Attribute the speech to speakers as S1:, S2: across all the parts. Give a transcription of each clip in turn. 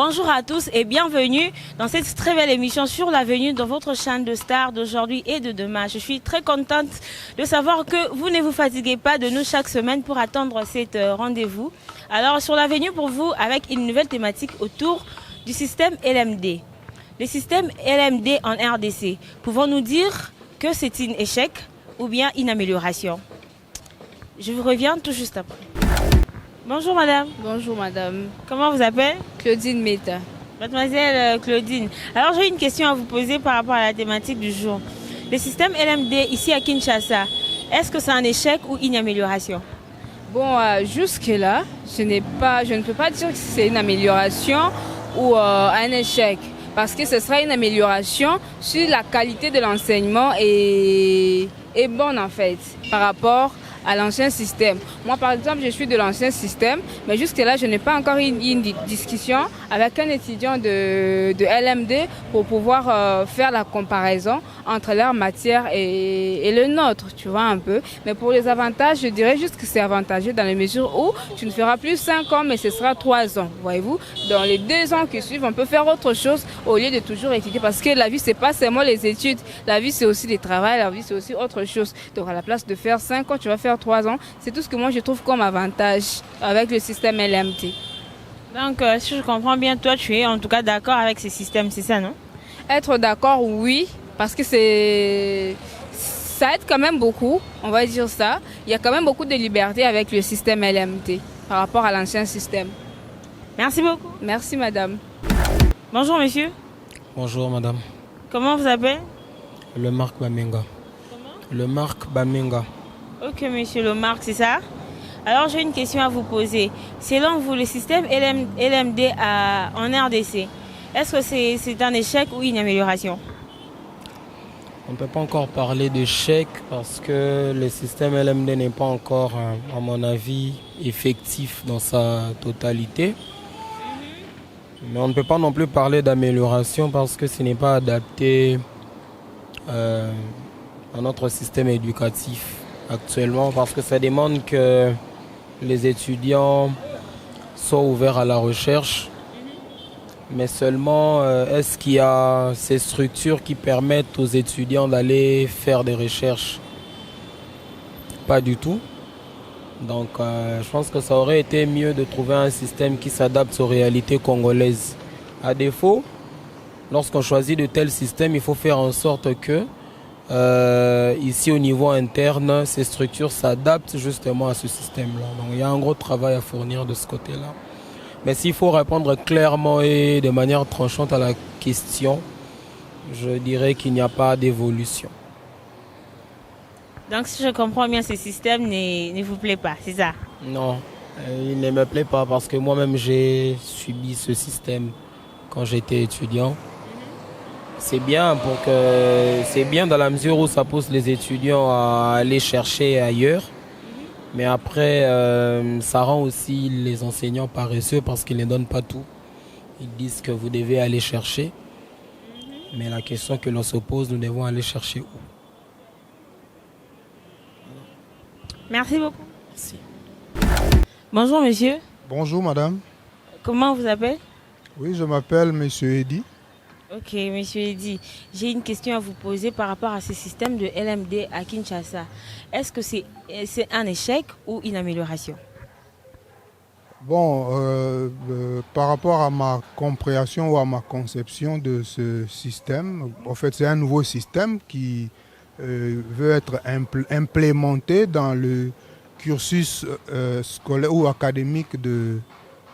S1: Bonjour à tous et bienvenue dans cette très belle émission sur l'avenue dans votre chaîne de stars d'aujourd'hui et de demain. Je suis très contente de savoir que vous ne vous fatiguez pas de nous chaque semaine pour attendre cet rendez-vous. Alors sur l'avenue pour vous avec une nouvelle thématique autour du système LMD. Le système LMD en RDC, pouvons-nous dire que c'est un échec ou bien une amélioration? Je vous reviens tout juste après. Bonjour madame.
S2: Bonjour madame.
S1: Comment vous appelez?
S2: Claudine Meta.
S1: Mademoiselle Claudine. Alors j'ai une question à vous poser par rapport à la thématique du jour. Le système LMD ici à Kinshasa, est-ce que c'est un échec ou une amélioration?
S2: Bon, jusque-là, je ne peux pas dire que c'est une amélioration ou un échec. Parce que ce sera une amélioration si la qualité de l'enseignement est bonne en fait par rapport à l'ancien système. Moi, par exemple, je suis de l'ancien système, mais jusque-là, je n'ai pas encore eu une discussion avec un étudiant de LMD pour pouvoir faire la comparaison entre leur matière et le nôtre, tu vois un peu. Mais pour les avantages, je dirais juste que c'est avantageux dans la mesure où tu ne feras plus 5 ans, mais ce sera 3 ans, voyez-vous. Dans les 2 ans qui suivent, on peut faire autre chose au lieu de toujours étudier, parce que la vie, c'est pas seulement les études, la vie, c'est aussi le travail, la vie, c'est aussi autre chose. Donc, à la place de faire 5 ans, tu vas faire 3 ans. C'est tout ce que moi, je trouve comme avantage avec le système LMT.
S1: Donc, si je comprends bien, toi, tu es en tout cas d'accord avec ce système, c'est ça, non?
S2: Être d'accord, oui, parce que ça aide quand même beaucoup, on va dire ça. Il y a quand même beaucoup de liberté avec le système LMT par rapport à l'ancien système.
S1: Merci beaucoup.
S2: Merci madame.
S1: Bonjour monsieur.
S3: Bonjour madame.
S1: Comment vous appelez?
S3: Le Marc Bamenga.
S1: Comment?
S3: Le Marc Bamenga.
S1: Ok monsieur Lemarc, c'est ça? Alors j'ai une question à vous poser. Selon vous, le système LMD en RDC, est-ce que c'est un échec ou une amélioration?
S3: On ne peut pas encore parler d'échec parce que le système LMD n'est pas encore, à mon avis, effectif dans sa totalité. Mais on ne peut pas non plus parler d'amélioration parce que ce n'est pas adapté à notre système éducatif actuellement, parce que ça demande que les étudiants soient ouverts à la recherche. Mais seulement, est-ce qu'il y a ces structures qui permettent aux étudiants d'aller faire des recherches? Pas du tout. Donc, je pense que ça aurait été mieux de trouver un système qui s'adapte aux réalités congolaises. À défaut, lorsqu'on choisit de tels systèmes, il faut faire en sorte que, ici au niveau interne, ces structures s'adaptent justement à ce système-là. Donc, il y a un gros travail à fournir de ce côté-là. Mais s'il faut répondre clairement et de manière tranchante à la question, je dirais qu'il n'y a pas d'évolution.
S1: Donc si je comprends bien, ce système ne vous plaît pas, c'est ça?
S3: Non, il ne me plaît pas parce que moi-même j'ai subi ce système quand j'étais étudiant. C'est bien dans la mesure où ça pousse les étudiants à aller chercher ailleurs. Mais après, ça rend aussi les enseignants paresseux parce qu'ils ne donnent pas tout. Ils disent que vous devez aller chercher. Mais la question que l'on se pose, nous devons aller chercher où?
S1: Merci beaucoup.
S3: Merci.
S1: Bonjour monsieur.
S4: Bonjour madame.
S1: Comment vous appelez?
S4: Oui, je m'appelle monsieur Eddy.
S1: Ok, monsieur Eddy, j'ai une question à vous poser par rapport à ce système de LMD à Kinshasa. Est-ce que c'est un échec ou une amélioration?
S4: Bon, par rapport à ma compréhension ou à ma conception de ce système, en fait c'est un nouveau système qui veut être implémenté dans le cursus scolaire ou académique de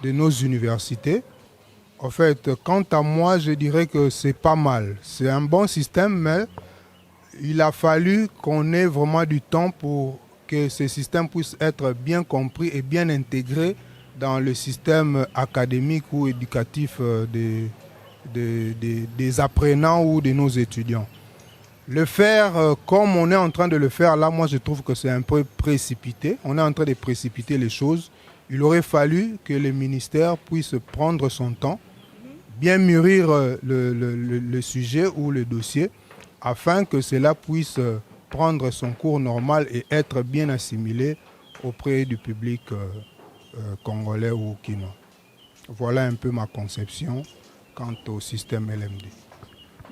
S4: nos universités. En fait, quant à moi, je dirais que c'est pas mal. C'est un bon système, mais il a fallu qu'on ait vraiment du temps pour que ce système puisse être bien compris et bien intégré dans le système académique ou éducatif des apprenants ou de nos étudiants. Le faire comme on est en train de le faire là, moi je trouve que c'est un peu précipité. On est en train de précipiter les choses. Il aurait fallu que le ministère puisse prendre son temps, bien mûrir le sujet ou le dossier, afin que cela puisse prendre son cours normal et être bien assimilé auprès du public congolais ou quinois. Voilà un peu ma conception quant au système LMD.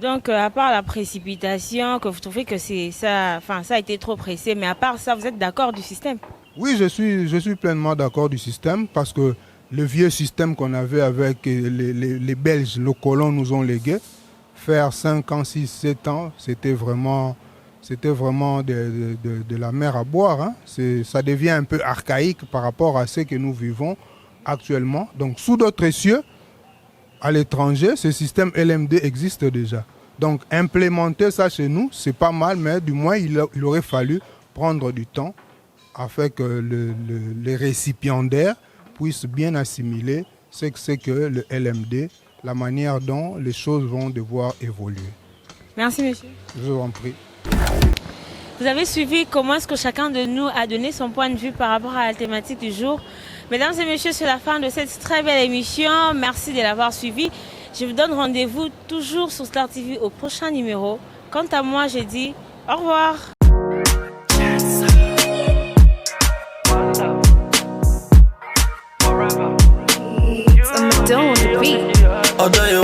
S1: Donc, à part la précipitation, que vous trouvez que ça a été trop pressé, mais à part ça, vous êtes d'accord du système?
S4: Oui, je suis pleinement d'accord du système parce que le vieux système qu'on avait avec les Belges, nos colons nous ont légué, faire 5 ans, 6, 7 ans, c'était vraiment de la mer à boire. Hein. Ça devient un peu archaïque par rapport à ce que nous vivons actuellement. Donc, sous d'autres cieux, à l'étranger, ce système LMD existe déjà. Donc, implémenter ça chez nous, c'est pas mal, mais du moins, il aurait fallu prendre du temps afin que les récipiendaires puissent bien assimiler ce que c'est que le LMD, la manière dont les choses vont devoir évoluer.
S1: Merci, monsieur.
S4: Je vous en prie.
S1: Vous avez suivi comment est-ce que chacun de nous a donné son point de vue par rapport à la thématique du jour. Mesdames et messieurs, c'est la fin de cette très belle émission. Merci de l'avoir suivi. Je vous donne rendez-vous toujours sur Star TV au prochain numéro. Quant à moi, je dis au revoir.
S5: Although you